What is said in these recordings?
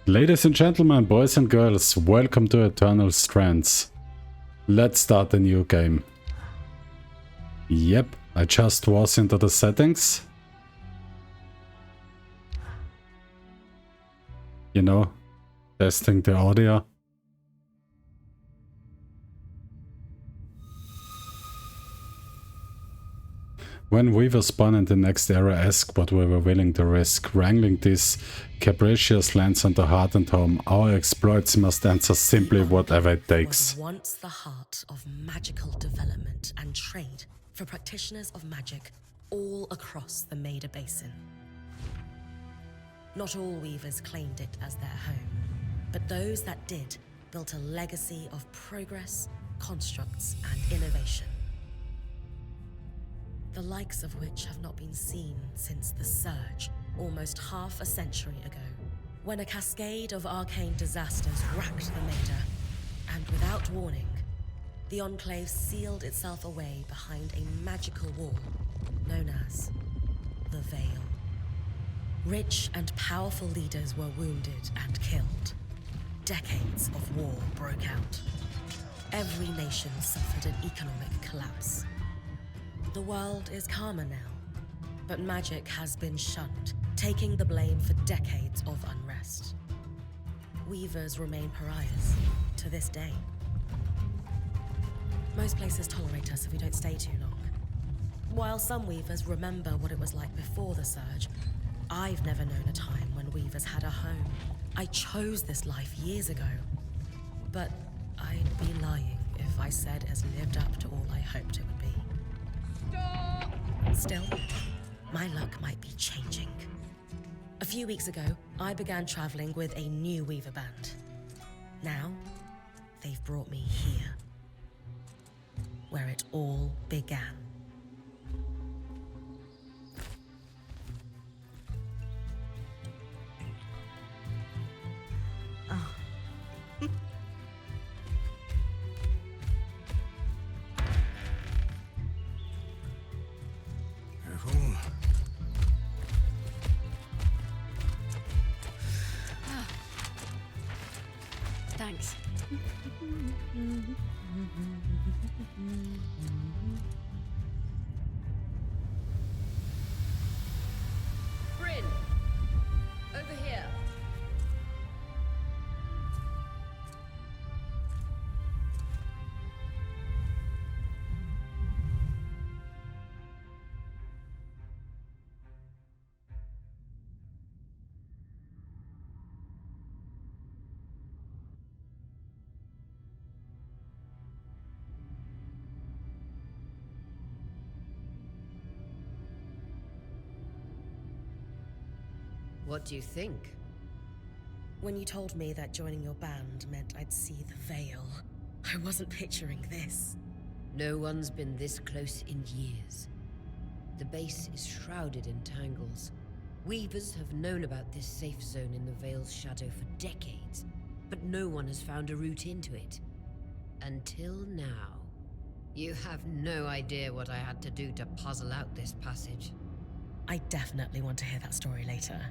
Ladies and gentlemen, boys and girls, welcome to Eternal Strands. Let's start a new game. Yep, I just was into the settings. You know, testing the audio. When weavers spawn in the next era, ask what we were willing to risk. Wrangling these capricious lands into heart and home, our exploits must answer simply whatever it takes. Was once the heart of magical development and trade for practitioners of magic all across the Maida Basin. Not all weavers claimed it as their home, but those that did built a legacy of progress, constructs, and innovation. The likes of which have not been seen since the Surge, almost half a century ago, when a cascade of arcane disasters racked the Maida, and without warning, the Enclave sealed itself away behind a magical wall known as the Veil. Rich and powerful leaders were wounded and killed. Decades of war broke out. Every nation suffered an economic collapse. The world is calmer now, but magic has been shunned, taking the blame for decades of unrest. Weavers remain pariahs to this day. Most places tolerate us if we don't stay too long. While some weavers remember what it was like before the Surge, I've never known a time when weavers had a home. I chose this life years ago, but I'd be lying if I said it has lived up to all I hoped it would be. Still, my luck might be changing. A few weeks ago, I began traveling with a new weaver band. Now, they've brought me here, where it all began. Thanks. Bryn, over here. What do you think? When you told me that joining your band meant I'd see the Veil, I wasn't picturing this. No one's been this close in years. The base is shrouded in tangles. Weavers have known about this safe zone in the Veil's shadow for decades, but no one has found a route into it. Until now. You have no idea what I had to do to puzzle out this passage. I definitely want to hear that story later.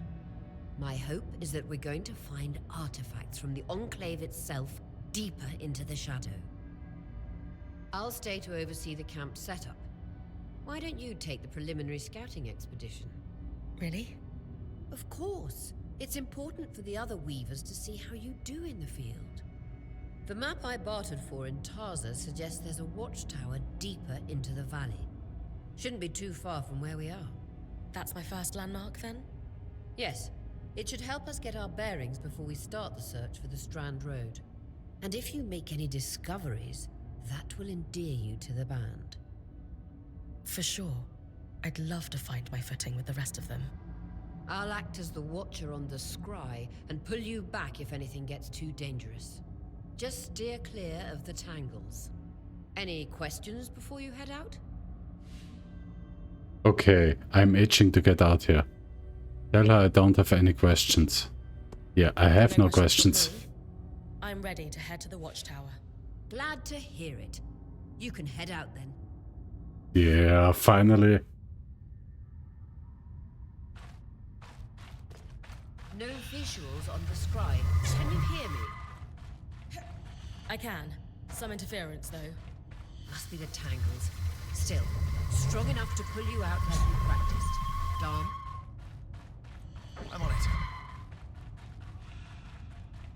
My hope is that we're going to find artifacts from the Enclave itself deeper into the shadow. I'll stay to oversee the camp setup. Why don't you take the preliminary scouting expedition? Really? Of course. It's important for the other weavers to see how you do in the field. The map I bartered for in Tarza suggests there's a watchtower deeper into the valley. Shouldn't be too far from where we are. That's my first landmark, then? Yes. It should help us get our bearings before we start the search for the Strand Road. And if you make any discoveries, that will endear you to the band. For sure. I'd love to find my footing with the rest of them. I'll act as the watcher on the scry and pull you back if anything gets too dangerous. Just steer clear of the tangles. Any questions before you head out? Okay, I'm itching to get out here. Tell her I don't have any questions. Yeah, I have no questions. I'm ready to head to the watchtower. Glad to hear it. You can head out then. Yeah, finally. No fish visuals on the scribe. Can you hear me? I can. Some interference, though. Must be the tangles. Still, strong enough to pull you out like you practiced. Dom? I'm on it.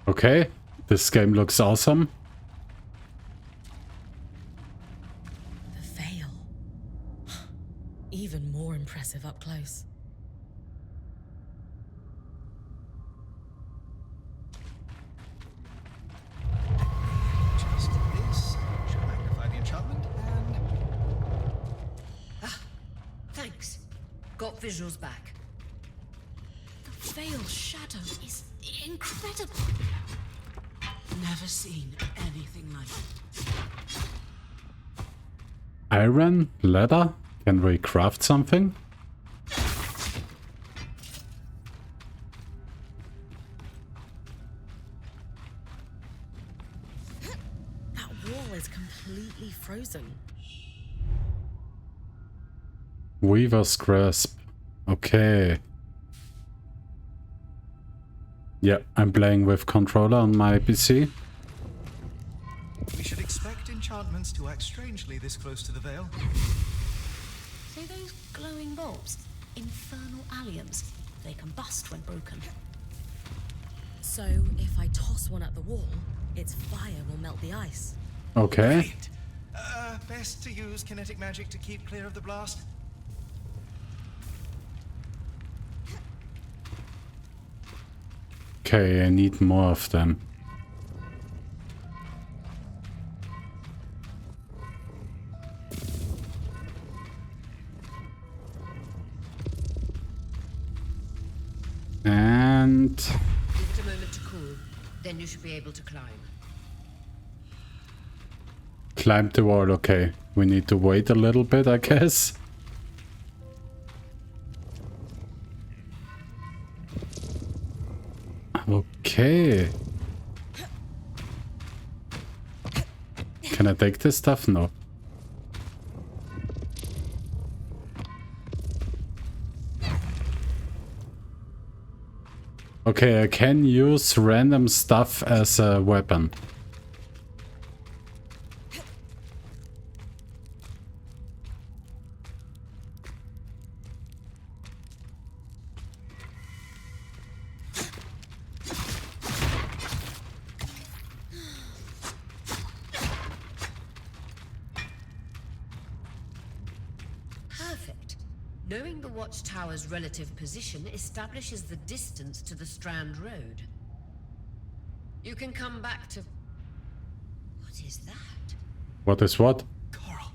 Okay, this game looks awesome. The veil. Even more impressive up close. Just this should magnify the enchantment, and Thanks. Got visuals back. The veil shadow is incredible. Never seen anything like it. Iron, leather. Can we craft something? That wall is completely frozen. Weaver's grasp. Okay. Yeah, I'm playing with controller on my PC. we should expect enchantments to act strangely this close to the veil. So those glowing bulbs, infernal alliums, they combust when broken. So if I toss one at the wall, its fire will melt the ice. Okay. Brilliant. Best to use kinetic magic to keep clear of the blast. Okay, I need more of them. And Give it a moment to cool. Then you should be able to climb. climb the wall. Okay, we need to wait a little bit, I guess. Okay. Can I take this stuff? No. Okay, I can use random stuff as a weapon. Perfect. Knowing the watchtower's relative position establishes the distance to the Strand Road. You can come back to... What is that? What is what? Coral.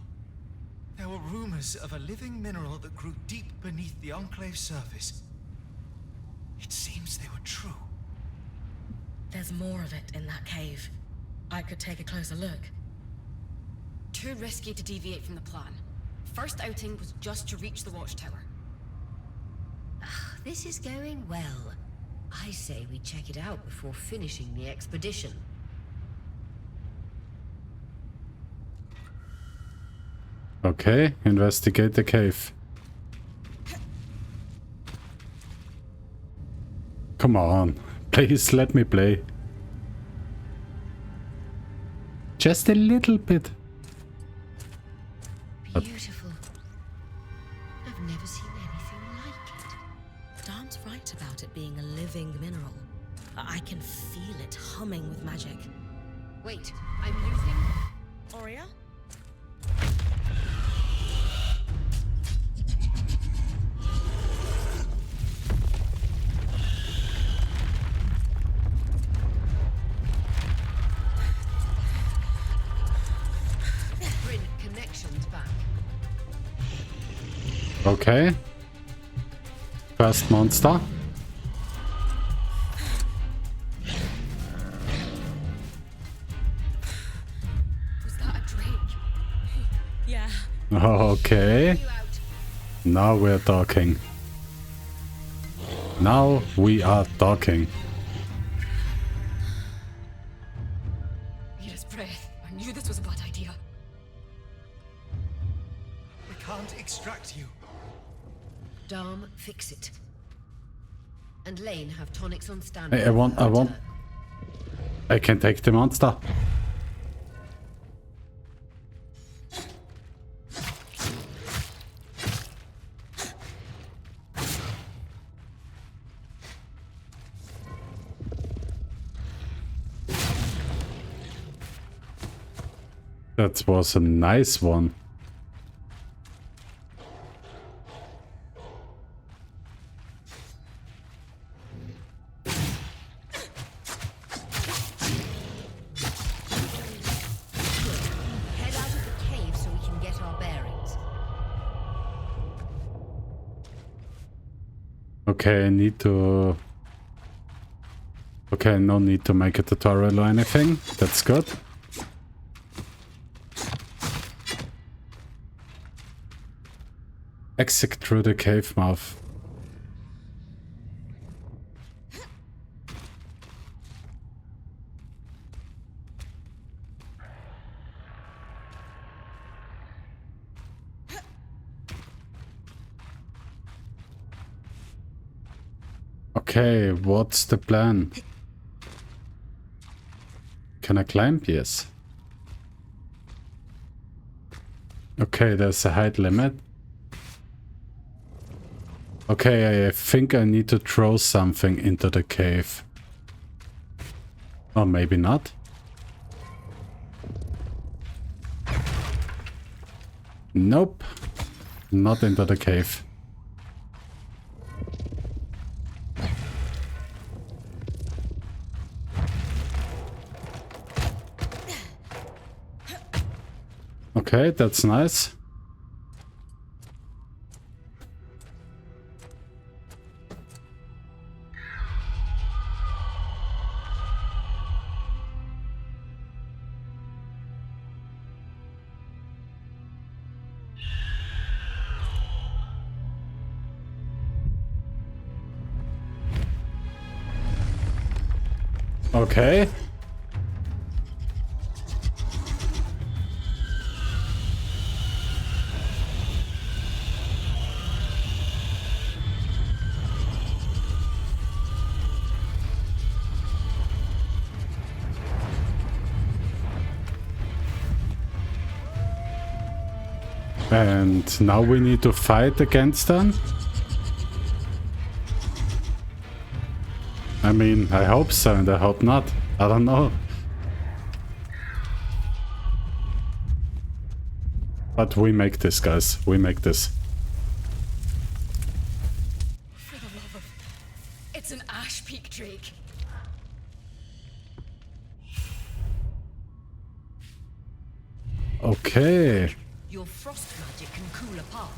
There were rumors of a living mineral that grew deep beneath the Enclave's surface. It seems they were true. There's more of it in that cave. I could take a closer look. Too risky to deviate from the plan. First outing was just to reach the watchtower. This is going well. I say we check it out before finishing the expedition. Okay, investigate the cave. Come on, please let me play. Just a little bit. Beautiful. I've never seen anything like it. Dan's right about it being a living mineral. I can feel it humming with magic. Wait, I'm losing... Aurea? Bryn, connections back. Okay. First monster. Was that a drake? Yeah. Okay. You out. Now we're talking. Now we are talking. Need his breath. I knew this was a bad idea. We can't extract you. Dom, fix it. And Lane have tonics on standby. Hey, I want. I can take the monster. That was a nice one. Head out of the cave so we can get our bearings. Okay, I need to... Okay, no need to make a tutorial or anything. That's good. Exit through the cave mouth. Okay, what's the plan? Can I climb? Yes. Okay, there's a height limit. Okay, I think I need to throw something into the cave. Or maybe not. Nope. Not into the cave. Okay, that's nice. Okay. And now we need to fight against them? I mean, I hope so and I hope not. I don't know. But we make this, guys. We make this. For the love of... It's an Ashpeak drake. Okay. Your frost magic can cool a path.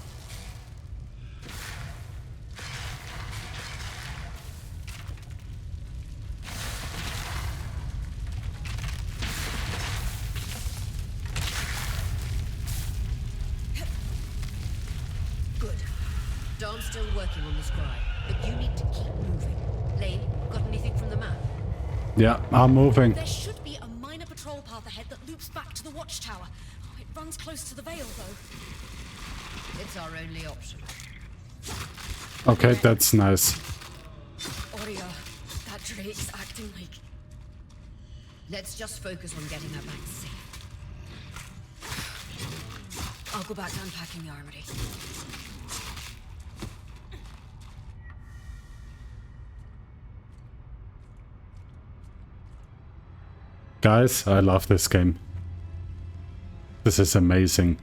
Good. Dawn's still working on the scribe, but you need to keep moving. Lane, got anything from the map? Yeah, I'm moving. There should be a minor patrol path ahead that loops back to the watchtower. It runs close to the Vale, though. It's our only option. Okay, that's nice. Oria, that drake's acting like... Let's just focus on getting her back safe. I'll go back to unpacking the armory. Guys, I love this game. This is amazing.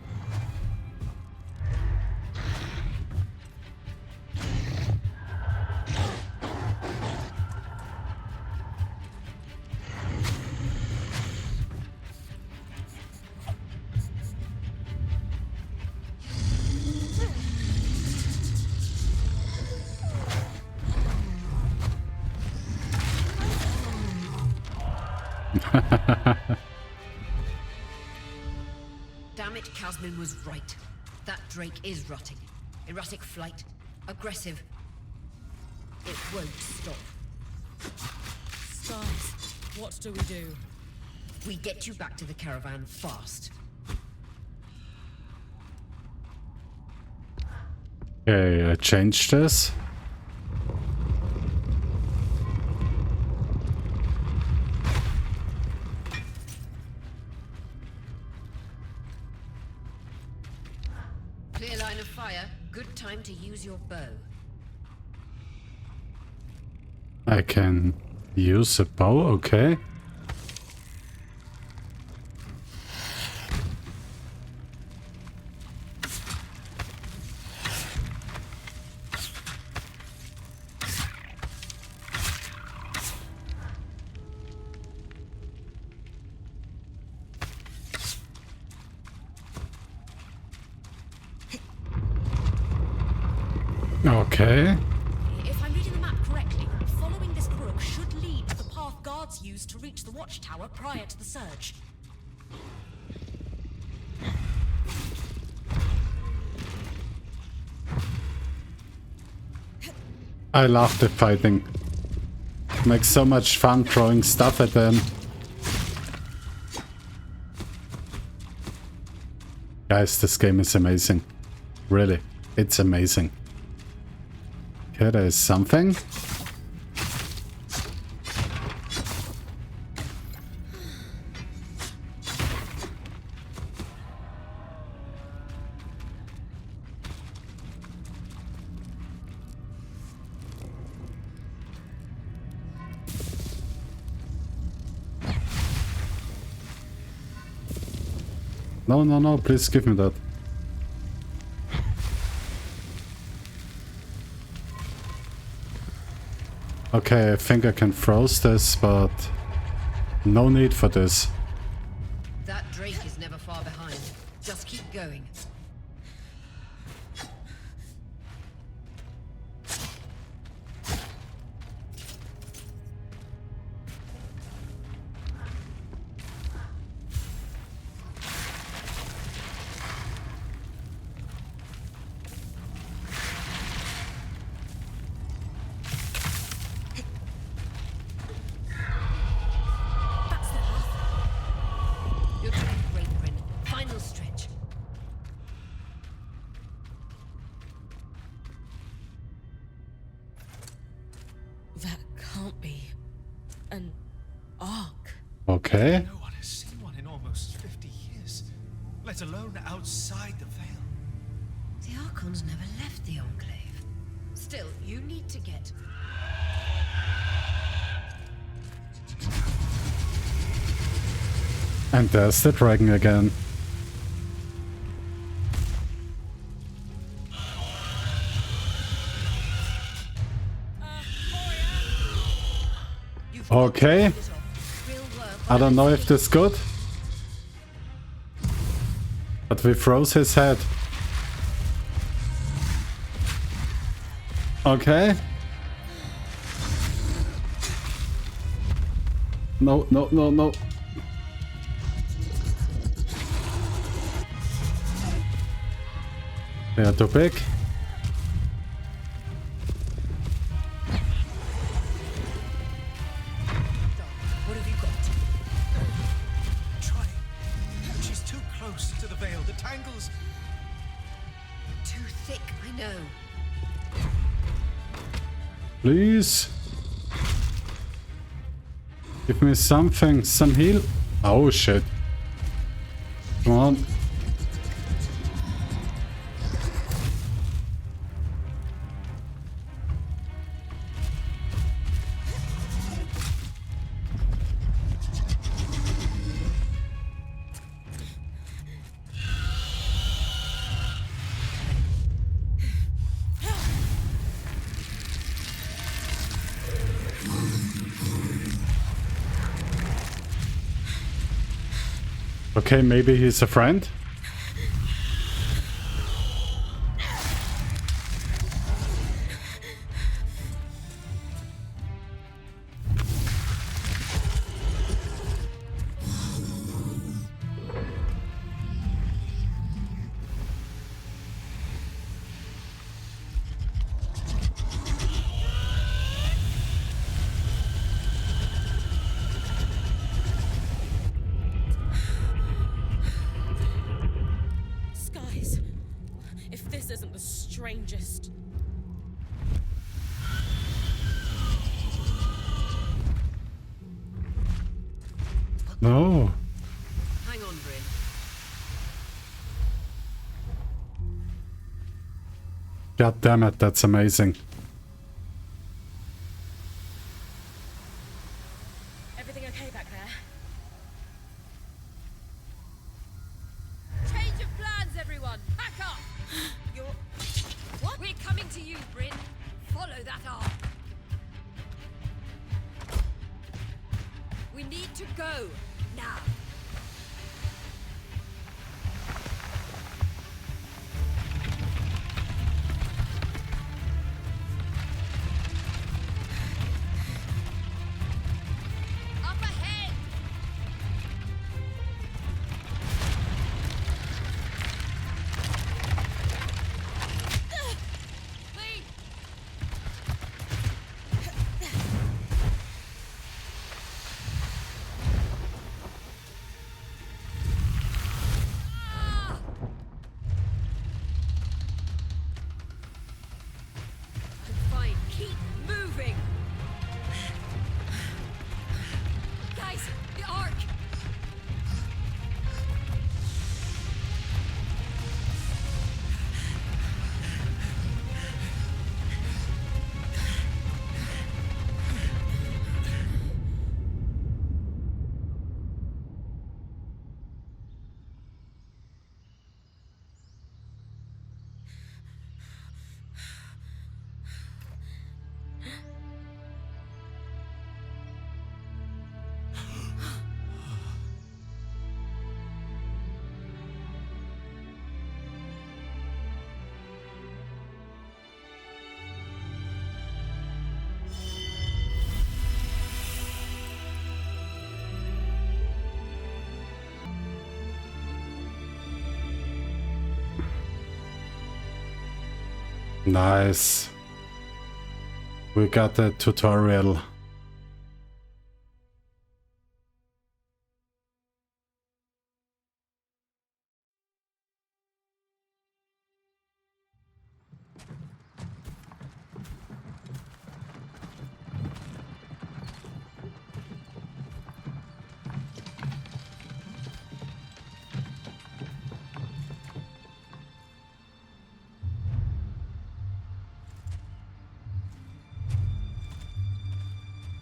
Damn it, Casman was right. That drake is rotting. Erratic flight. Aggressive. It won't stop. Stars, what do we do? We get you back to the caravan fast. Okay, I changed this. Clear line of fire. Good time to use your bow. I can use a bow, okay. Okay. If I'm reading the map correctly, following this brook should lead to the path guards used to reach the watchtower prior to the surge. I love the fighting. Makes so much fun throwing stuff at them. Guys, this game is amazing. Really, it's amazing. Okay, there is something. No, no, no, please give me that. Okay, I think I can froze this, but no need for this. That Drake is never far behind. Just keep going. That's the path. You're doing great, Bryn. Final stretch. That can't be an ark. Okay. No one has seen one in almost 50 years, let alone outside the Veil. The Archons never left the Enclave. Still, you need to get... And there's the dragon again. You've Okay. pulled it off. Real work. I don't know if this is good. But we froze his head. Okay. No, no, no, no. They are too big. What have you got? Try. She's too close to the Veil. The tangles. Too thick, I know. Please. Give me something. Some heal. Oh shit. Come on. Okay, maybe he's a friend. Skies. If this isn't the strangest. No. Hang on, Bryn. God damn it, that's amazing. Everything okay back there? Change of plans, everyone! Back up! You're... What? We're coming to you, Bryn. Follow that arm. We need to go, now. Up ahead! Please! Ah! I'm fine. Keep moving! Guys, the arc! Nice. We got the tutorial.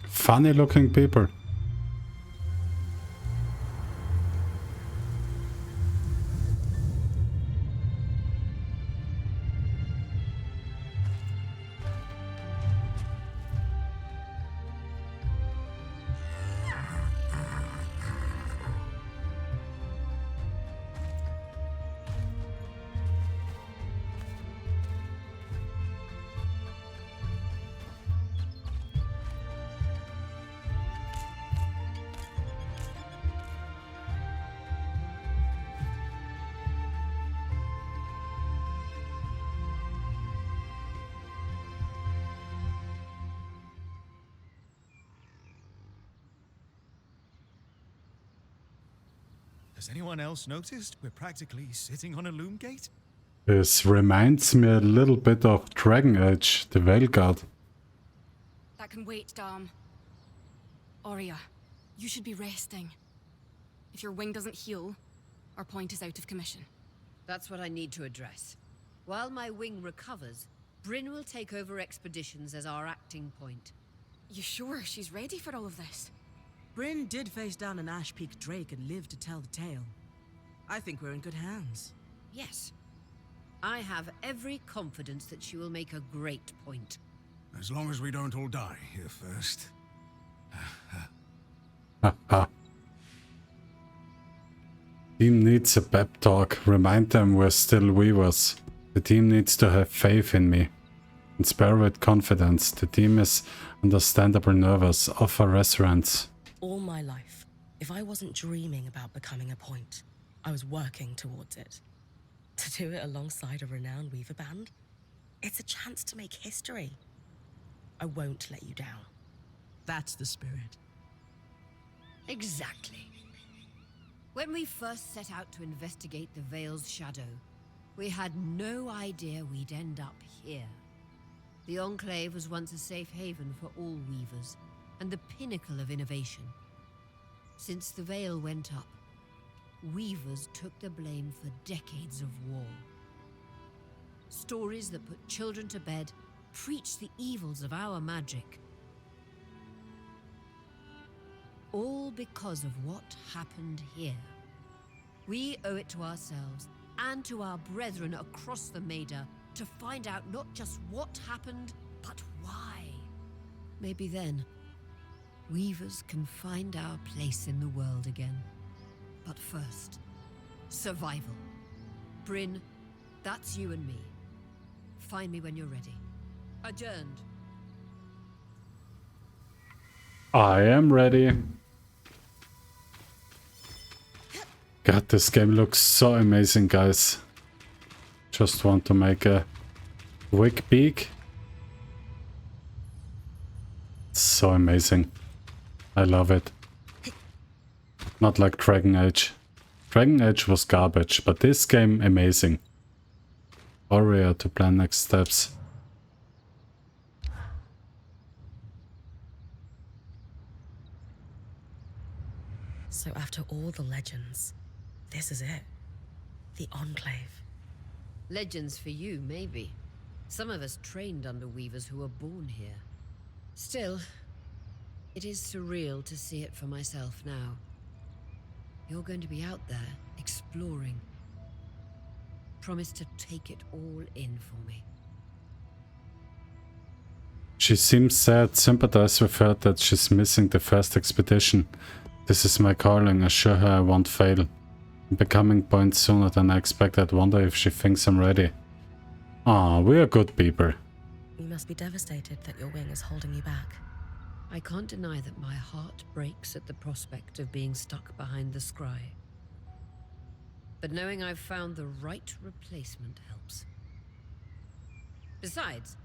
Funny looking people. Has anyone else noticed we're practically sitting on a loom gate? This reminds me a little bit of Dragon Age, the Veil Guard. That can wait, Dom. Aria, you should be resting. If your wing doesn't heal, our point is out of commission. That's what I need to address. While my wing recovers, Bryn will take over expeditions as our acting point. You sure she's ready for all of this? Bryn did face down an Ashpeak Drake and lived to tell the tale. I think we're in good hands. Yes. I have every confidence that she will make a great point. As long as we don't all die here first. Team needs a pep talk. Remind them we're still weavers. The team needs to have faith in me. Inspire with confidence. The team is understandably nervous. Offer reassurance. All my life, if I wasn't dreaming about becoming a point, I was working towards it. To do it alongside a renowned weaver band, it's a chance to make history. I won't let you down. That's the spirit. Exactly. When we first set out to investigate the Veil's shadow, we had no idea we'd end up here. The Enclave was once a safe haven for all weavers, and the pinnacle of innovation. Since the Veil went up, weavers took the blame for decades of war. Stories that put children to bed, preach the evils of our magic. All because of what happened here. We owe it to ourselves and to our brethren across the Maida to find out not just what happened, but why. Maybe then, Weavers can find our place in the world again. But first, survival. Bryn, that's you and me. Find me when you're ready. Adjourned. I am ready. God, this game looks so amazing, guys. Just want to make a quick peek. It's so amazing. I love it. Not like Dragon Age. Dragon Age was garbage, but this game amazing. Warrior to plan next steps. So after all the legends, this is it. The Enclave. Legends for you, maybe. Some of us trained under Weavers who were born here. Still, it is surreal to see it for myself now. You're going to be out there, exploring. Promise to take it all in for me. She seems sad. Sympathize with her that she's missing the first expedition. This is my calling. Assure her I won't fail. I'm becoming point sooner than I expected. Wonder if she thinks I'm ready. Ah, we are good people. You must be devastated that your wing is holding you back. I can't deny that my heart breaks at the prospect of being stuck behind the scry. But knowing I've found the right replacement helps. Besides,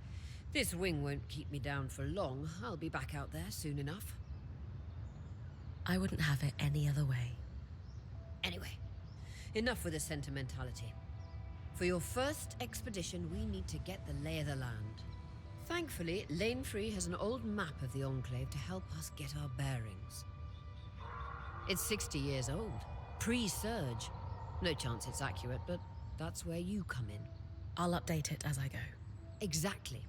this wing won't keep me down for long. I'll be back out there soon enough. I wouldn't have it any other way. Anyway, enough with the sentimentality. For your first expedition, we need to get the lay of the land. Thankfully, Lane Free has an old map of the Enclave to help us get our bearings. It's 60 years old, pre-Surge. No chance it's accurate, but that's where you come in. I'll update it as I go. Exactly.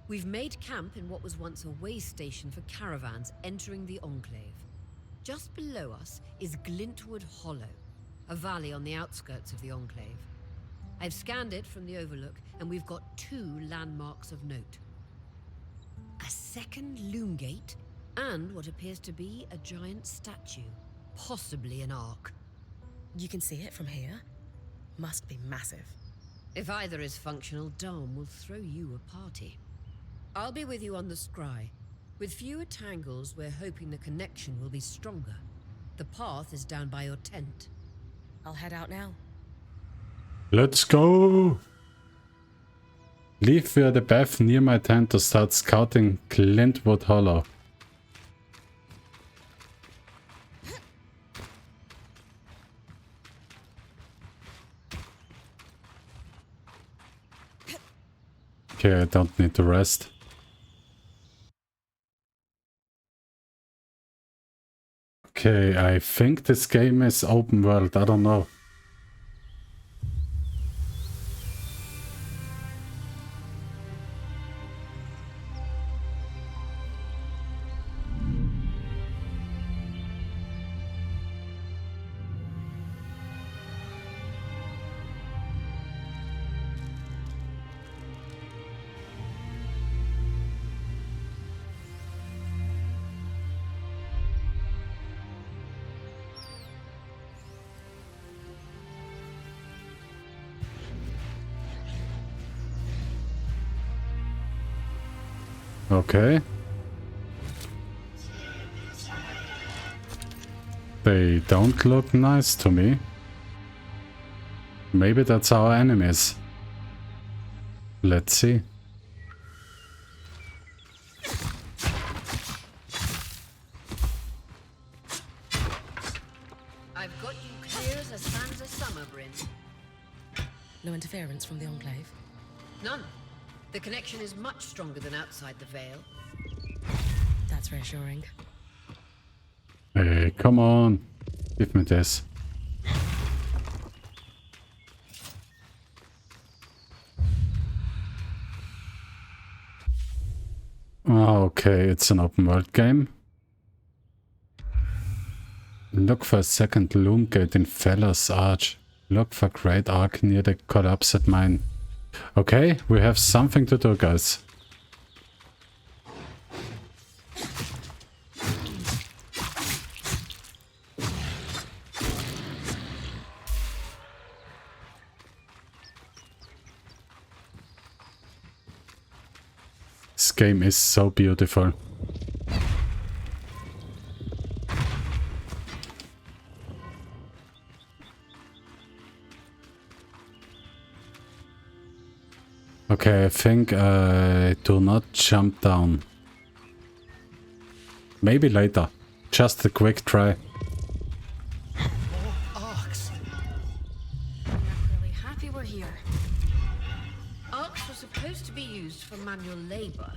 We've made camp in what was once a way station for caravans entering the Enclave. Just below us is Glintwood Hollow, a valley on the outskirts of the Enclave. I've scanned it from the Overlook, and we've got 2 landmarks of note. A second loom gate, and what appears to be a giant statue, possibly an ark. You can see it from here? Must be massive. If either is functional, Dom will throw you a party. I'll be with you on the scry. With fewer tangles, we're hoping the connection will be stronger. The path is down by your tent. I'll head out now. Let's go! Leave via the path near my tent to start scouting Glintwood Hollow. Okay, I don't need to rest. Okay, I think this game is open world, I don't know. Okay. They don't look nice to me. Maybe that's our enemies. Let's see. I've got you clear as a sands of summer, Bryn. No interference from the Enclave? None. The connection is much stronger than outside the Veil. That's reassuring. Hey, come on. Give me this. Okay, it's an open world game. Look for a second loom gate in Feller's Arch. Look for Great Arc near the collapsed mine. Okay, we have something to do, guys. This game is so beautiful. Okay, I think I do not jump down. Maybe later. Just a quick try. More arcs. I'm really happy we're here. Arcs were supposed to be used for manual labor.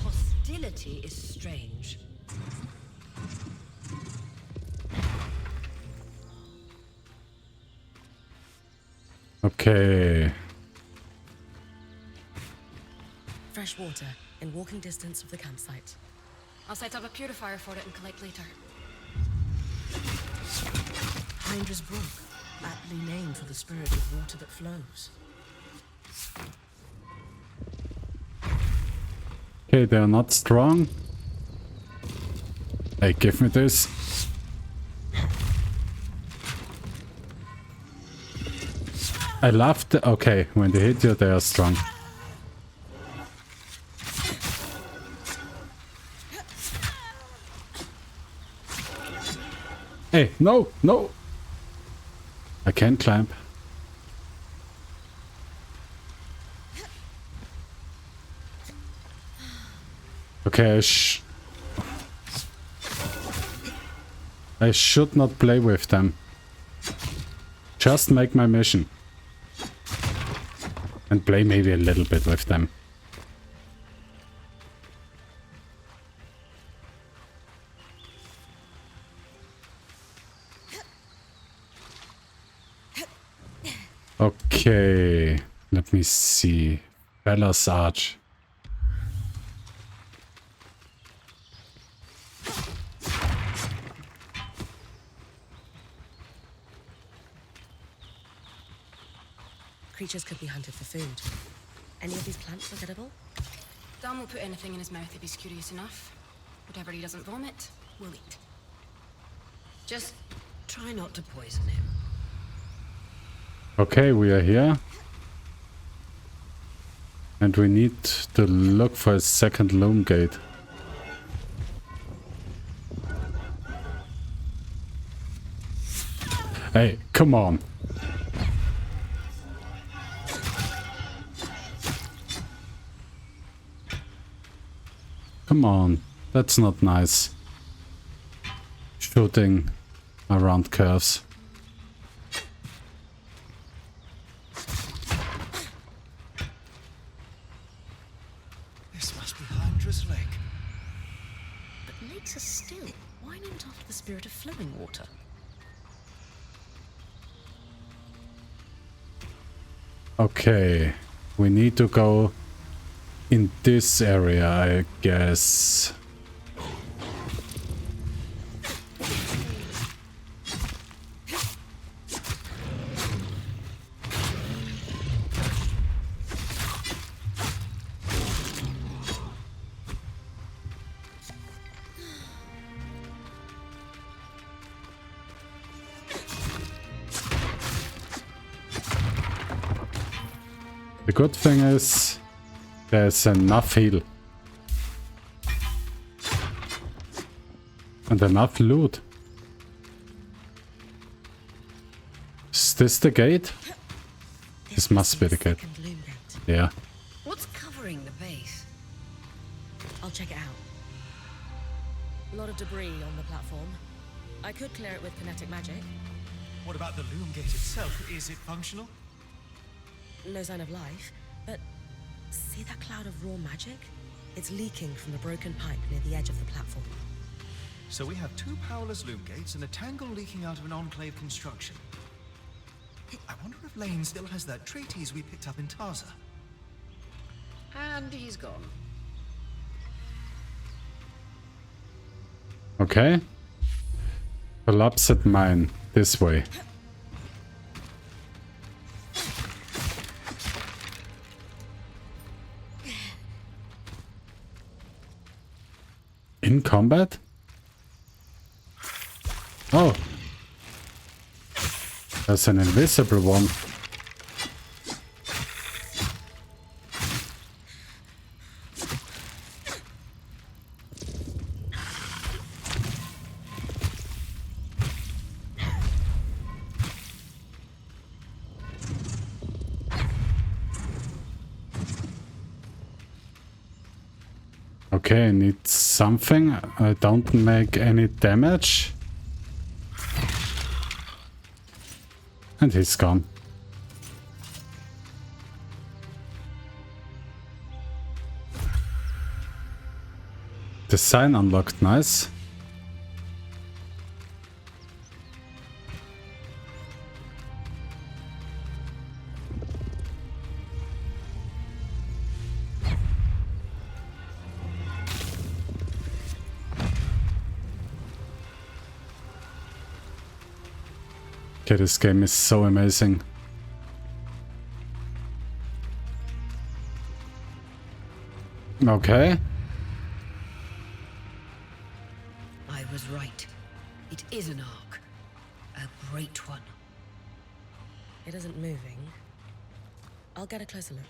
Hostility is strange. Okay. Fresh water in walking distance of the campsite. I'll set up a purifier for it and collect later. Hydra's Brook, aptly named for the spirit of water that flows. Okay, they're not strong. Hey, give me this. I love the... Okay, when they hit you, they are strong. Hey, no, no! I can't climb. Okay, I should not play with them. Just make my mission. And play maybe a little bit with them. Okay, let me see. Bella's Arch. Creatures could be hunted for food. Any of these plants look edible? Dan will put anything in his mouth if he's curious enough. Whatever he doesn't vomit, we'll eat. Just try not to poison him. Okay, we are here. And we need to look for a second loom gate. Hey, come on. Come on, that's not nice. Shooting around curves. This must be Hydra's lake. But lakes are still. Why named after the spirit of flowing water? Okay, we need to go in this area, I guess. The good thing is there's enough heal. And enough loot. Is this the gate? This must be the gate. Second loom gate. Yeah. What's covering the base? I'll check it out. A lot of debris on the platform. I could clear it with kinetic magic. What about the loom gate itself? Is it functional? No sign of life, but see that cloud of raw magic? It's leaking from the broken pipe near the edge of the platform. So we have two powerless loom gates and a tangle leaking out of an enclave construction. I wonder if Lane still has that treatise we picked up in Taza. And he's gone. Okay. Collapsed mine. This way. In combat? Oh. There's an invisible one. Okay, I need something. I don't make any damage. And he's gone. The sign unlocked, nice. Okay, this game is so amazing. Okay. I was right. It is an ark. A great one. It isn't moving. I'll get a closer look.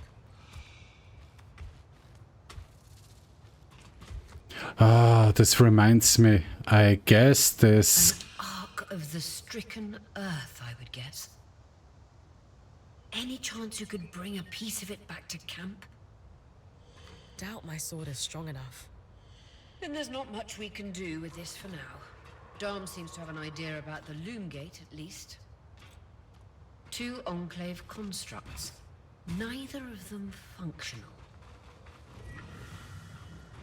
Ah, this reminds me. I guess this... An ark of the stricken earth, I would guess. Any chance you could bring a piece of it back to camp? Doubt my sword is strong enough. Then there's not much we can do with this for now. Dom seems to have an idea about the loom gate, at least. 2 Enclave constructs. Neither of them functional.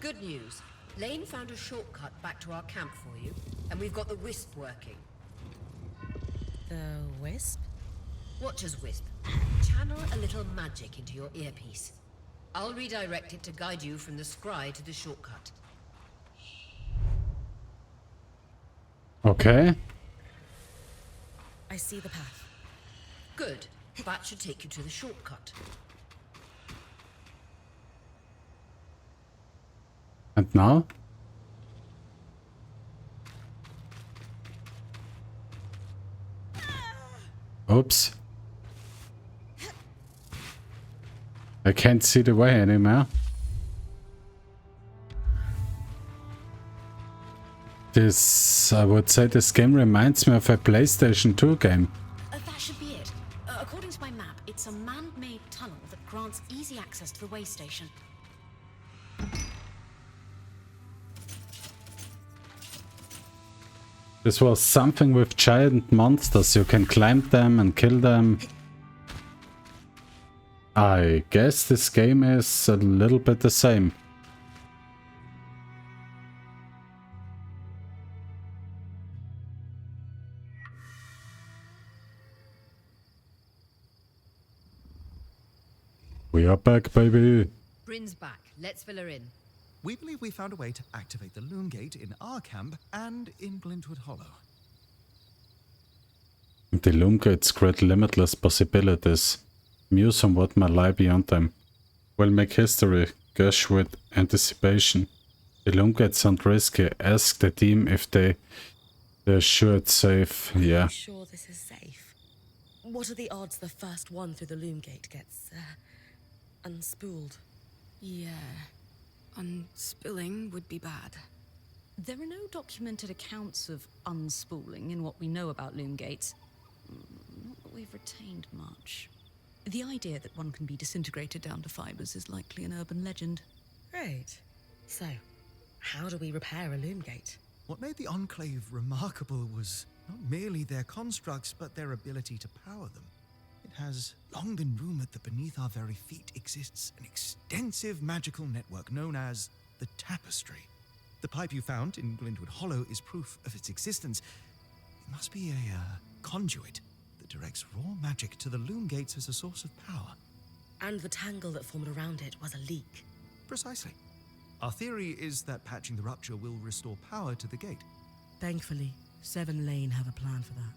Good news. Lane found a shortcut back to our camp for you, and we've got the Wisp working. The wisp? Watch as Wisp. Channel a little magic into your earpiece. I'll redirect it to guide you from the scry to the shortcut. Okay. I see the path. Good. That should take you to the shortcut. And now? Oops. I can't see the way anymore. This, I would say this game reminds me of a PlayStation 2 game. That should be it. According to my map, it's a man-made tunnel that grants easy access to the way station. This was something with giant monsters. You can climb them and kill them. I guess this game is a little bit the same. We are back, baby. Bryn's back. Let's fill her in. We believe we found a way to activate the loom gate in our camp and in Glintwood Hollow. The loom gates create limitless possibilities. Muse on what might lie beyond them. Will make history gush with anticipation. The loom gates sound risky. Ask the team if they're sure it's safe. Yeah. Sure this is safe. What are the odds the first one through the loom gate gets unspooled? Yeah. Unspooling would be bad. There are no documented accounts of unspooling in what we know about loom gates. Not that we've retained much. The idea that one can be disintegrated down to fibers is likely an urban legend. Great. So, how do we repair a loom gate? What made the Enclave remarkable was not merely their constructs, but their ability to power them. It has long been rumored that beneath our very feet exists an extensive magical network known as the Tapestry. The pipe you found in Glintwood Hollow is proof of its existence. It must be a conduit that directs raw magic to the loom gates as a source of power. And the tangle that formed around it was a leak. Precisely. Our theory is that patching the rupture will restore power to the gate. Thankfully, Seven Lane have a plan for that.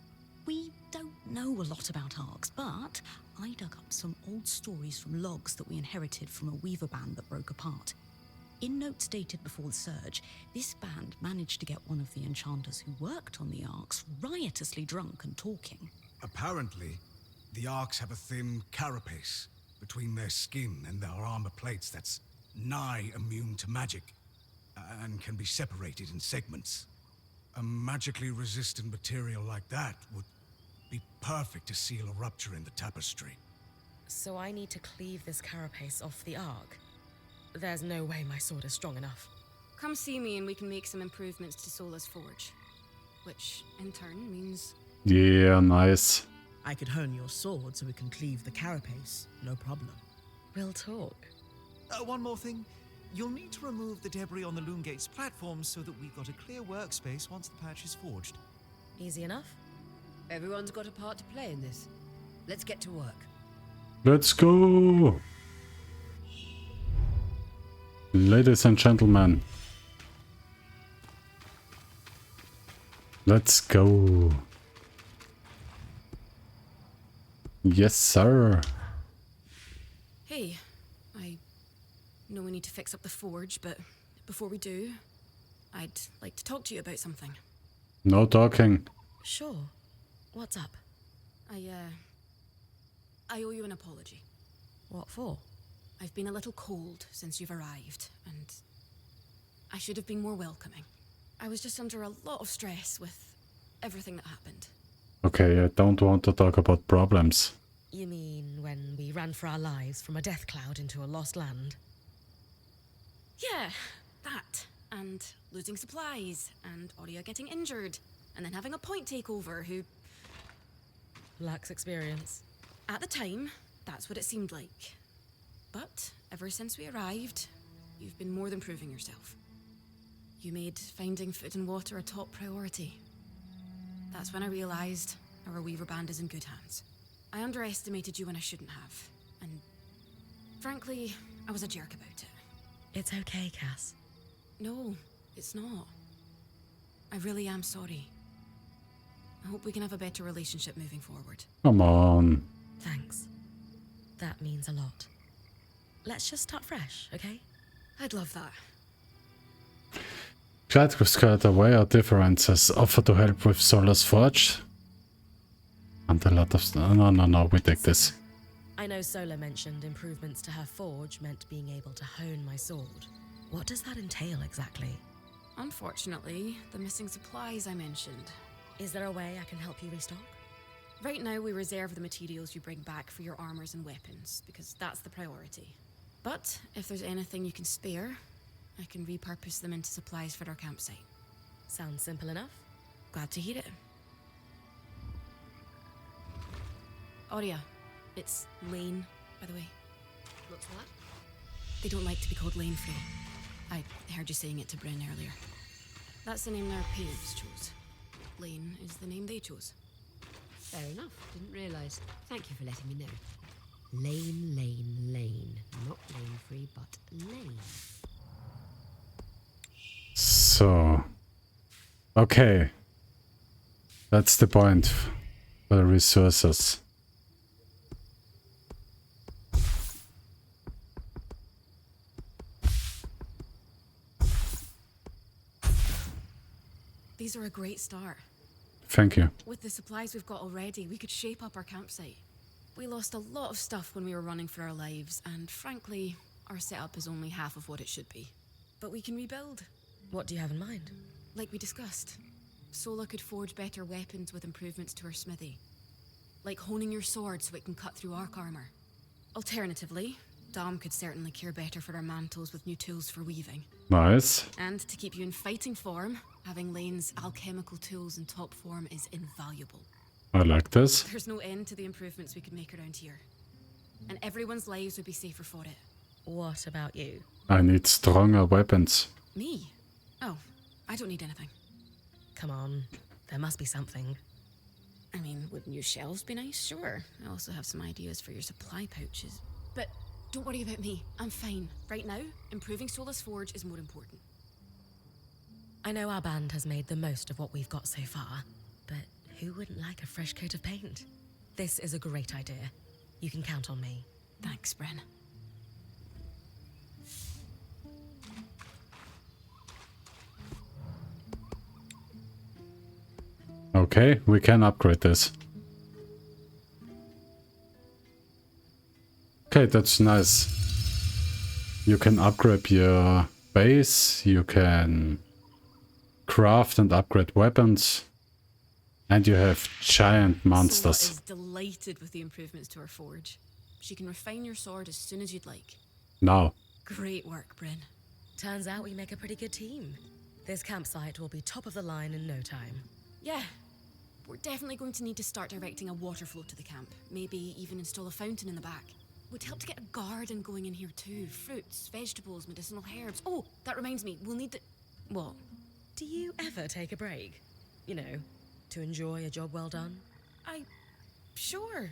We don't know a lot about arcs, but I dug up some old stories from logs that we inherited from a weaver band that broke apart. In notes dated before the Surge, this band managed to get one of the enchanters who worked on the arcs riotously drunk and talking. Apparently, the Arks have a thin carapace between their skin and their armor plates that's nigh immune to magic, and can be separated in segments. A magically resistant material like that would be perfect to seal a rupture in the tapestry. So I need to cleave this carapace off the arc. There's no way my sword is strong enough. Come see me and we can make some improvements to Sola's forge. Which, in turn, means... Yeah, nice. I could hone your sword so we can cleave the carapace, no problem. We'll talk. One more thing. You'll need to remove the debris on the Loomgate's platform so that we've got a clear workspace once the patch is forged. Easy enough? Everyone's got a part to play in this. Let's get to work. Let's go! Ladies and gentlemen. Let's go. Yes, sir. Hey, I know we need to fix up the forge, but before we do, I'd like to talk to you about something. No talking. Sure. What's up? I owe you an apology. What for? I've been a little cold since you've arrived, and I should have been more welcoming. I was just under a lot of stress with everything that happened. Okay, I don't want to talk about problems. You mean when we ran for our lives from a death cloud into a lost land? Yeah, that. And losing supplies, and Aurea getting injured, and then having a point takeover who... Lacks experience. At the time, that's what it seemed like. But ever since we arrived, you've been more than proving yourself. You made finding food and water a top priority. That's when I realized our Weaver band is in good hands. I underestimated you when I shouldn't have, and frankly, I was a jerk about it. It's okay, Cass. No, it's not. I really am sorry. I hope we can have a better relationship moving forward. Come on. Thanks. That means a lot. Let's just start fresh, okay? I'd love that. Glad to skirt away our differences. Offer to help with Sola's forge. And a lot of... No, we take this. I know Sola mentioned improvements to her forge meant being able to hone my sword. What does that entail exactly? Unfortunately, the missing supplies I mentioned. Is there a way I can help you restock? Right now, we reserve the materials you bring back for your armors and weapons, because that's the priority. But if there's anything you can spare, I can repurpose them into supplies for our campsite. Sounds simple enough. Glad to hear it. Aurea, it's Lane, by the way. What's that? They don't like to be called Lane Frey. I heard you saying it to Bryn earlier. That's the name their parents chose. Lane is the name they chose. Fair enough. Didn't realise. Thank you for letting me know. Lane, Lane, Lane. Not Lane Free, but Lane. So... Okay. That's the point for the resources. These are a great start. Thank you. With the supplies we've got already, we could shape up our campsite. We lost a lot of stuff when we were running for our lives, and frankly, our setup is only half of what it should be. But we can rebuild. What do you have in mind? Like we discussed, Sola could forge better weapons with improvements to her smithy. Like honing your sword so it can cut through arc armor. Alternatively, Dom could certainly care better for our mantles with new tools for weaving. Nice. And to keep you in fighting form, having Lane's alchemical tools in top form is invaluable. I like this. There's no end to the improvements we could make around here. And everyone's lives would be safer for it. What about you? I need stronger weapons. Me? Oh, I don't need anything. Come on, there must be something. I mean, would new shelves be nice? Sure. I also have some ideas for your supply pouches. But don't worry about me. I'm fine. Right now, improving Sola's forge is more important. I know our band has made the most of what we've got so far, but who wouldn't like a fresh coat of paint? This is a great idea. You can count on me. Thanks, Bryn. Okay, we can upgrade this. Okay, that's nice. You can upgrade your base, you can craft and upgrade weapons, and you have giant monsters. Sola is delighted with the improvements to her forge. She can refine your sword as soon as you'd like. Now. Great work, Bryn. Turns out we make a pretty good team. This campsite will be top of the line in no time. Yeah. We're definitely going to need to start directing a water flow to the camp. Maybe even install a fountain in the back. Would help to get a garden going in here too. Fruits, vegetables, medicinal herbs. Oh, that reminds me, we'll need the... What? Do you ever take a break? You know, to enjoy a job well done? Sure.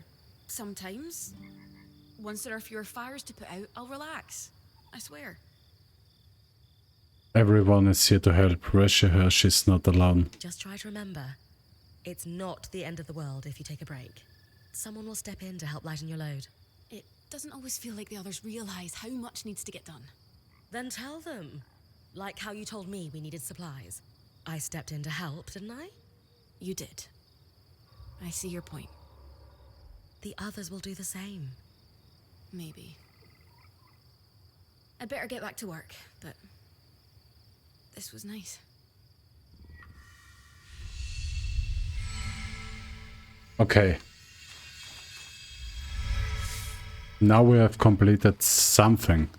Sometimes. Once there are fewer fires to put out, I'll relax. I swear. Everyone is here to help. Reassure her she's not alone. Just try to remember, it's not the end of the world if you take a break. Someone will step in to help lighten your load. It doesn't always feel like the others realize how much needs to get done. Then tell them. Like how you told me we needed supplies. I stepped in to help, didn't I? You did. I see your point. The others will do the same. Maybe. I'd better get back to work, but this was nice. Okay. Now we have completed something.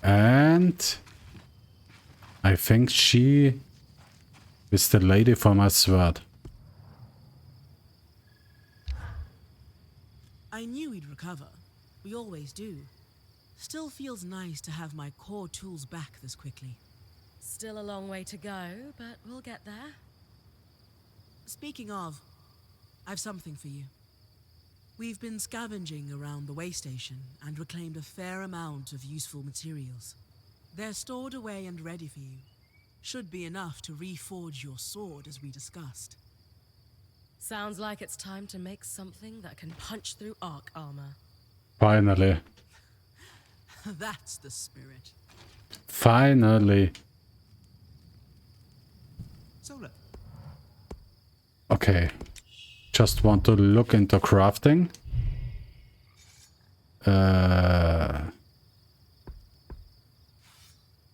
And I think she is the lady for my sword. I knew we'd recover. We always do. Still feels nice to have my core tools back this quickly. Still a long way to go, but we'll get there. Speaking of, I've something for you. We've been scavenging around the way station and reclaimed a fair amount of useful materials. They're stored away and ready for you. Should be enough to reforge your sword as we discussed. Sounds like it's time to make something that can punch through arc armor. Finally. That's the spirit. Finally. Sola. Okay. Just want to look into crafting.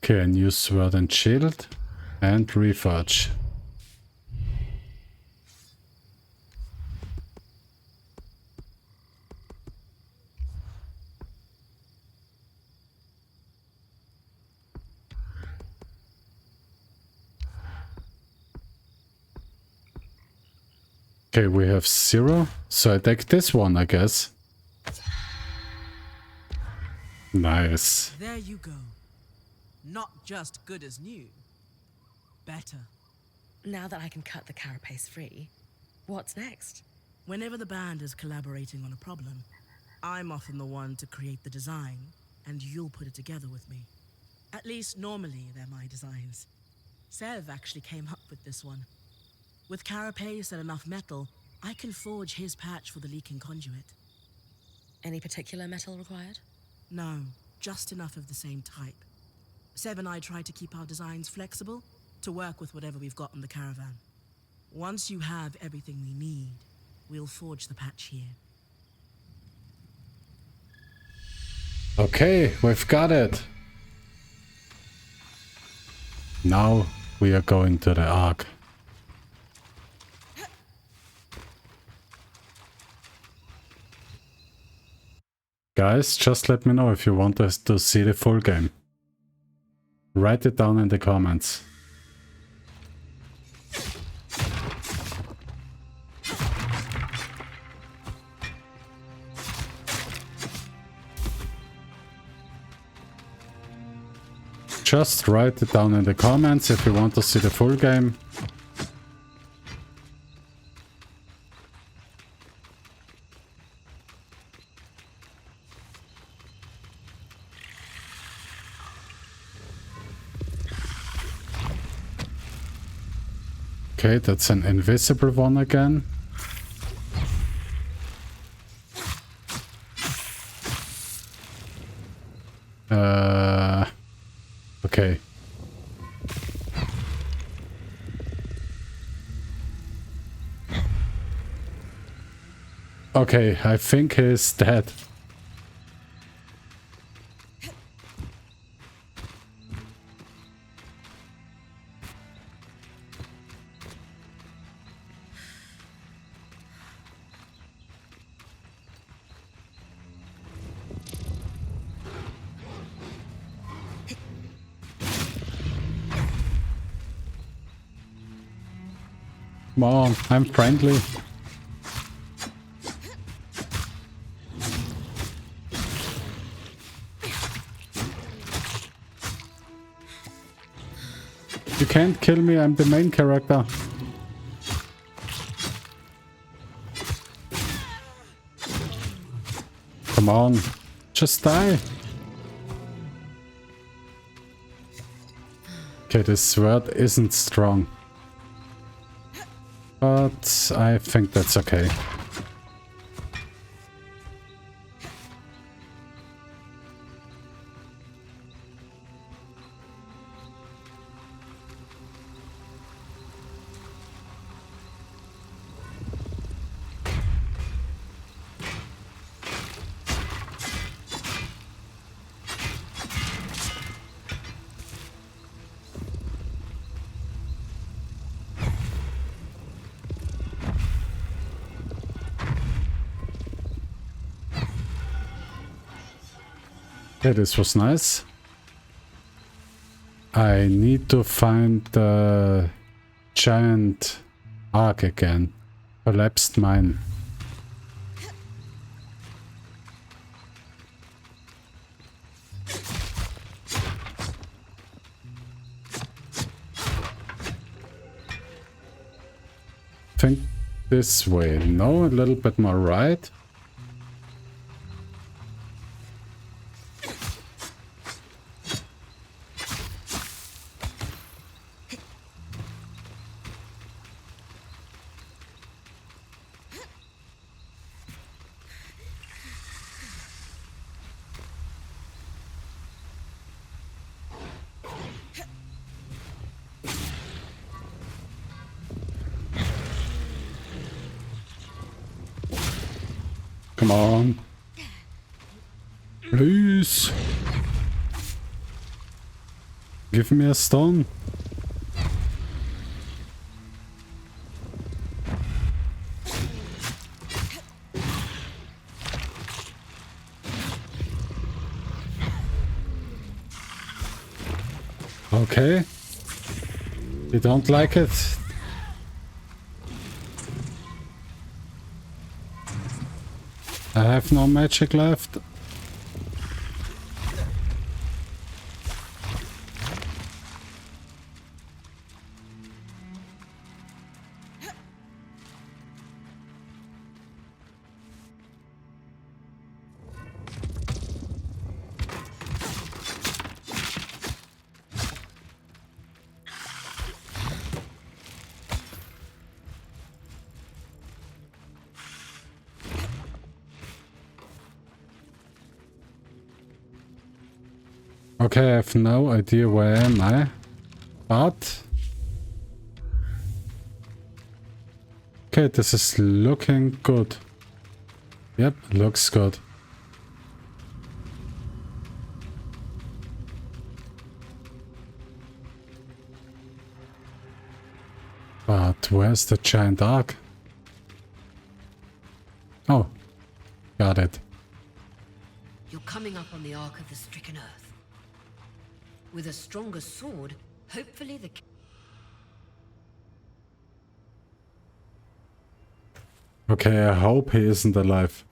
Okay, a new sword and shield. And reforge. Okay, we have 0. So I take this one, I guess. Nice. There you go. Not just good as new. Better. Now that I can cut the carapace free, what's next? Whenever the band is collaborating on a problem, I'm often the one to create the design, and you'll put it together with me. At least normally they're my designs. Sev actually came up with this one. With carapace and enough metal, I can forge his patch for the leaking conduit. Any particular metal required? No, just enough of the same type. Sev and I try to keep our designs flexible to work with whatever we've got in the caravan. Once you have everything we need, we'll forge the patch here. Okay, we've got it. Now we are going to the Ark. Guys, just let me know if you want us to see the full game. Write it down in the comments. Just write it down in the comments if you want to see the full game. Okay, that's an invisible one again. Okay. Okay, I think he's dead. Come on, I'm friendly. You can't kill me, I'm the main character. Come on, just die. Okay, this sword isn't strong. But I think that's okay. Okay, this was nice. I need to find the giant arc again. Collapsed mine. Think this way. No, a little bit more right. Come on. Please. Give me a stone. Okay. You don't like it? I have no magic left. Okay, I have no idea where am I, but okay, this is looking good. Yep, looks good. But where's the giant arc? Oh, got it. You're coming up on the Ark of the Stricken Earth. With a stronger sword, hopefully the... Okay, I hope he isn't alive.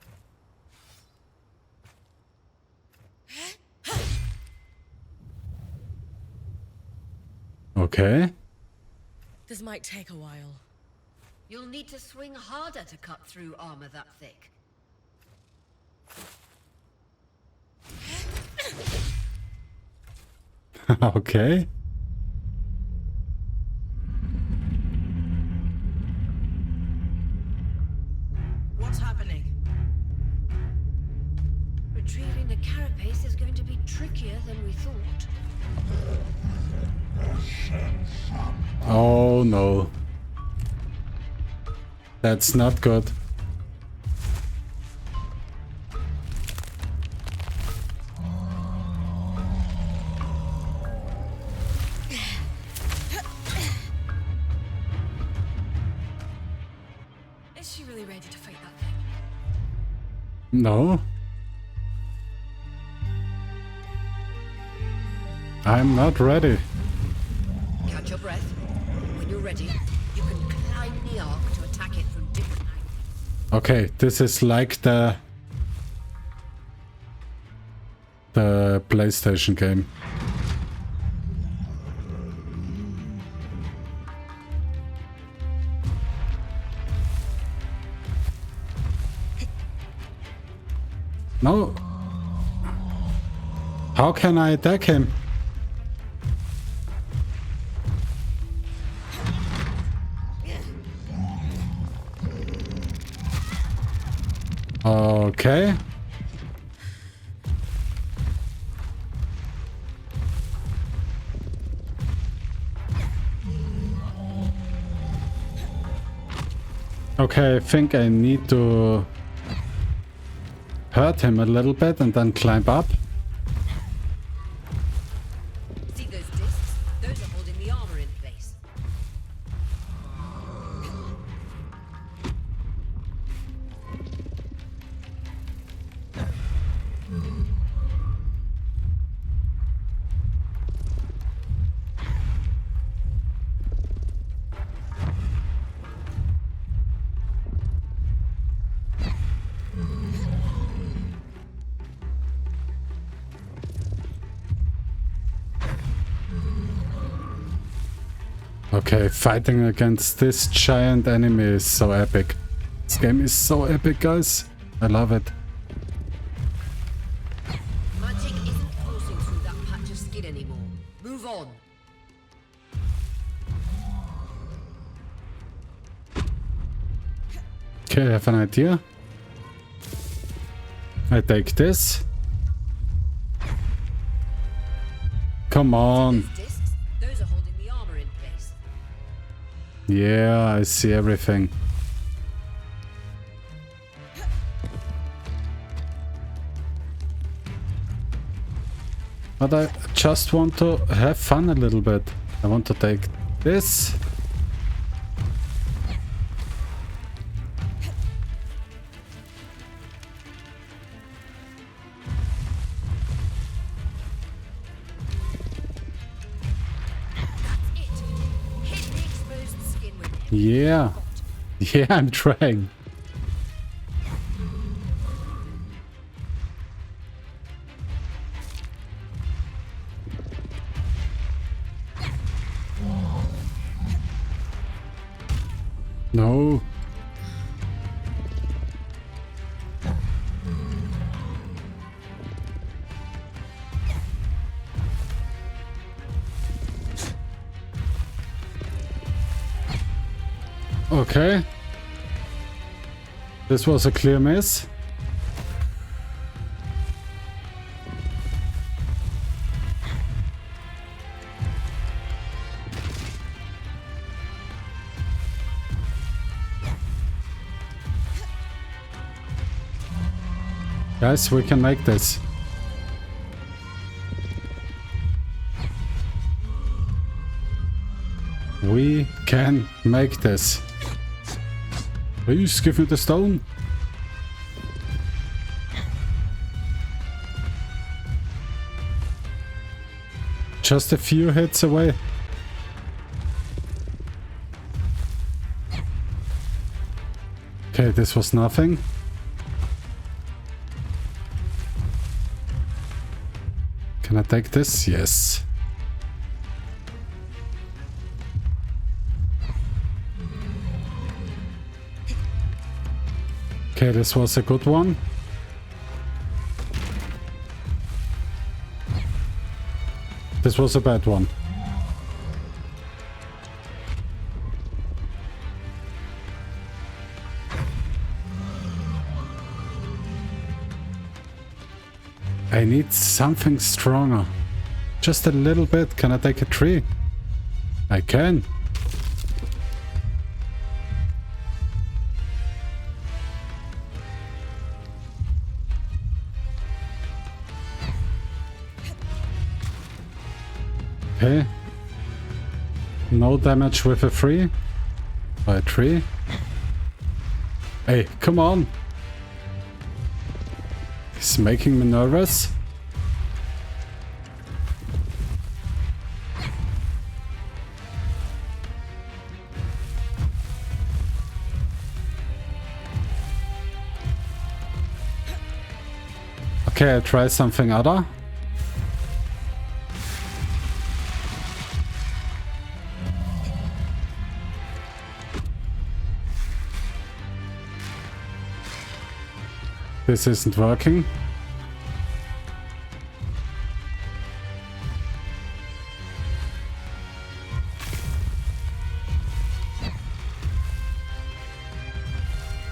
Okay. This might take a while. You'll need to swing harder to cut through armor that thick. Okay. Magic carapace is going to be trickier than we thought. Oh no. That's not good. Is she really ready to fight that thing? No. I'm not ready. Catch your breath. When you're ready, you can climb the arc to attack it from different angles. Okay, this is like the PlayStation game. No. How can I attack him? Okay. Okay, I think I need to hurt him a little bit and then climb up. See those discs? Those are holding the armor in place. Okay, fighting against this giant enemy is so epic. This game is so epic, guys. I love it. Magic isn't coursing through that patch of skin anymore. Move on. Okay, I have an idea. I take this. Come on. Those discs? Those are holding the armor in place. Yeah, I see everything. But I just want to have fun a little bit. I want to take this. Hit the exposed skin with it. Yeah. Yeah, I'm trying. No. Okay. This was a clear miss. Guys, we can make this. We can make this. Please give me the stone. Just a few hits away. Okay, this was nothing. Can I take this? Yes. Okay, this was a good one. This was a bad one. I need something stronger. Just a little bit. Can I take a tree? I can. Okay. No damage with a tree. By a tree. Hey, come on. He's making me nervous. Okay, I'll try something other. This isn't working.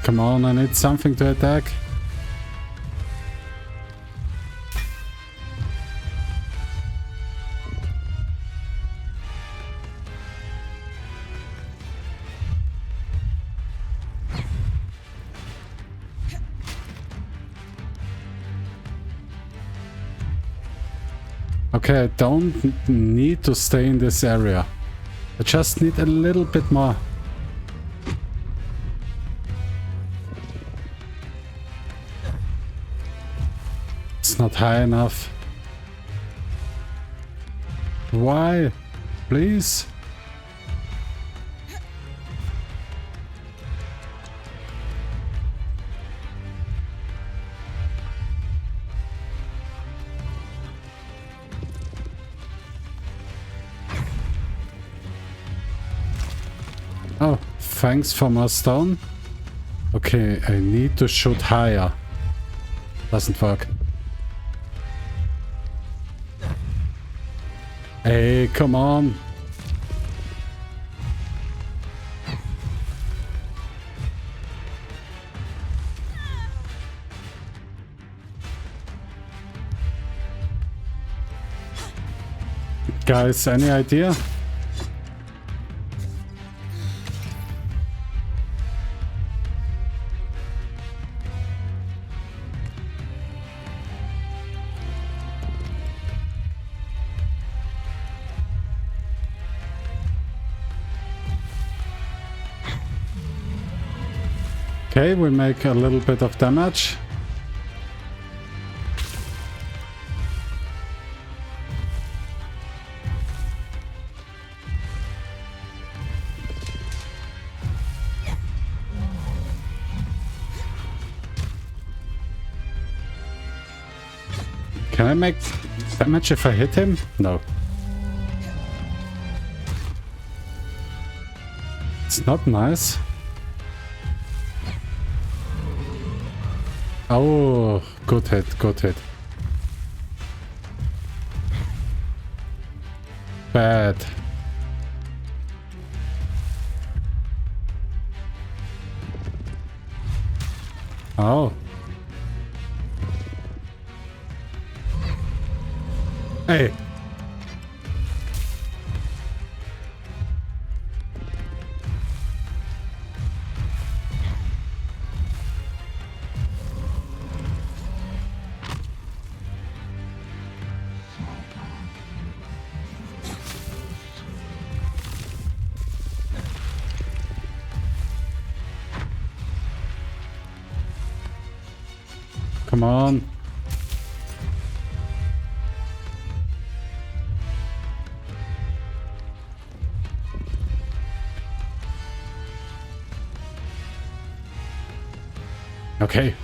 Come on, I need something to attack. Okay, I don't need to stay in this area. I just need a little bit more. It's not high enough. Why? Please? Oh, thanks for my stone. Okay, I need to shoot higher. Doesn't work. Hey, come on. Guys, any idea? Okay, we make a little bit of damage. Can I make damage if I hit him? No. It's not nice. Oh, good hit, good hit. Bad. Oh. Hey. Come on. Okay.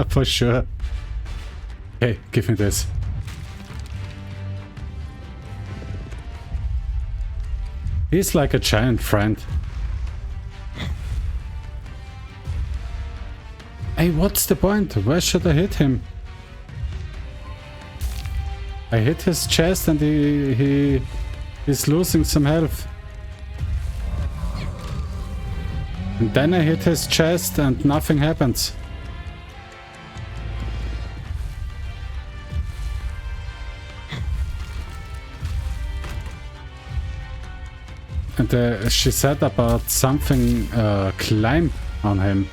For sure. Hey, give me this. He's like a giant friend. Hey, what's the point? Where should I hit him? I hit his chest and he is losing some health. And then I hit his chest and nothing happens. And she said about something climb on him.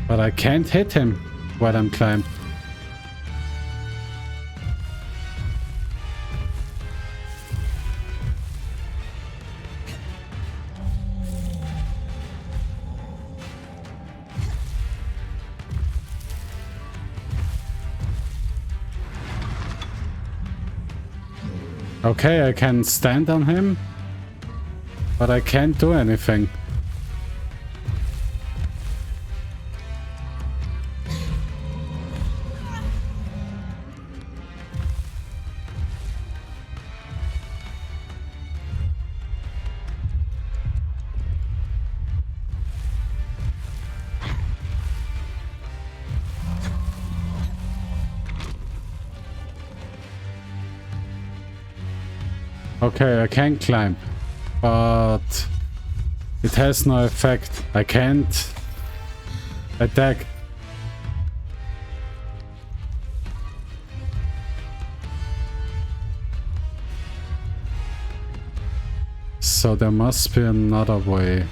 But I can't hit him while I'm climbed. Okay, I can stand on him, but I can't do anything. Okay, I can climb, but it has no effect. I can't attack. So there must be another way.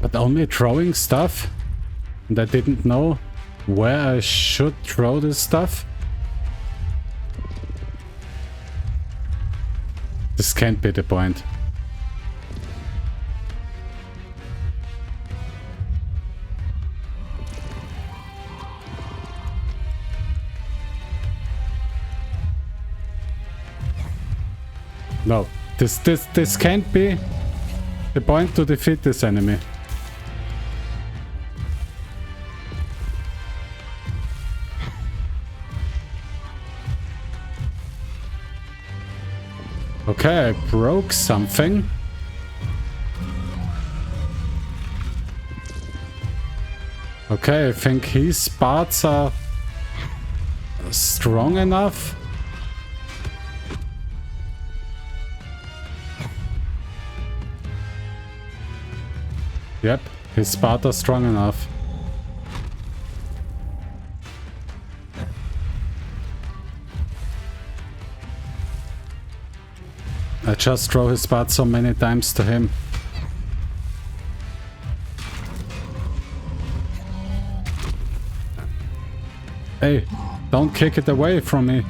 But only throwing stuff? And I didn't know where I should throw this stuff? This can't be the point. No, this can't be the point to defeat this enemy. Okay, I broke something. Okay, I think his parts are strong enough. Yep, his parts are strong enough. I just throw his part so many times to him. Hey, don't kick it away from me.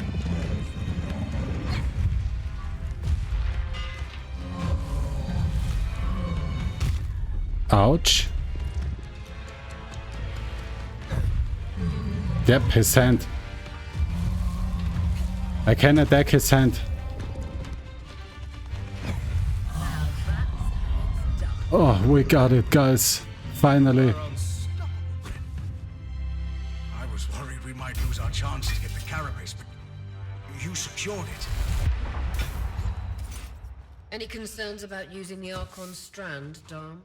Ouch. Yep, his hand. I can attack his hand. Oh, we got it, guys. Finally. I was worried we might lose our chance to get the carapace, but you secured it. Any concerns about using the Archon strand, Dom?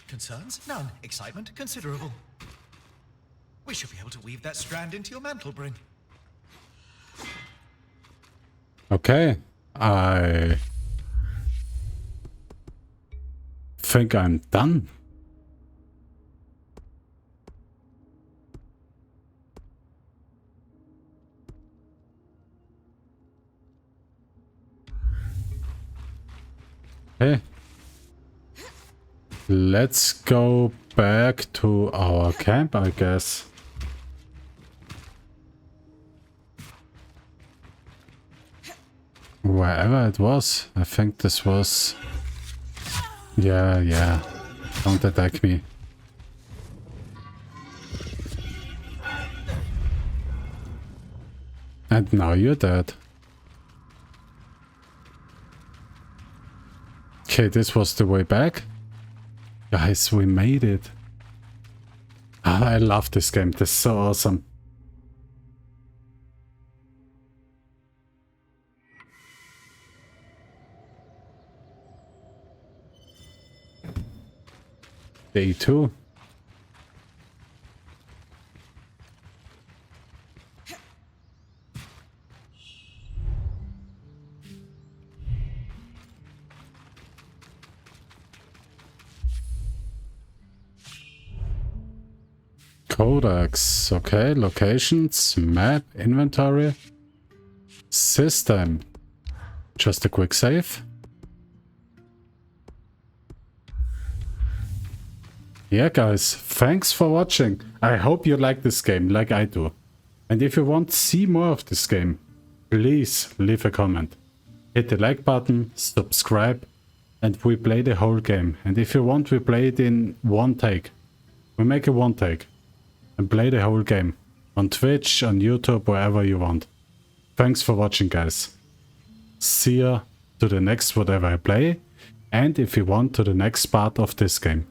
Concerns? None. Excitement? Considerable. We should be able to weave that strand into your mantle bring. Okay. I think I'm done. Hey. Let's go back to our camp, I guess. Wherever it was. I think this was... Yeah. Don't attack me. And now you're dead. Okay, this was the way back. Guys, we made it. I love this game. This is so awesome. Day 2. Codex. Okay, locations, map, inventory, system. Just a quick save. Yeah, guys, thanks for watching. I hope you like this game like I do. And if you want to see more of this game, please leave a comment. Hit the like button, subscribe, and we play the whole game. And if you want, we play it in one take. We make a one take and play the whole game. On Twitch, on YouTube, wherever you want. Thanks for watching, guys. See ya to the next whatever I play. And if you want, to the next part of this game.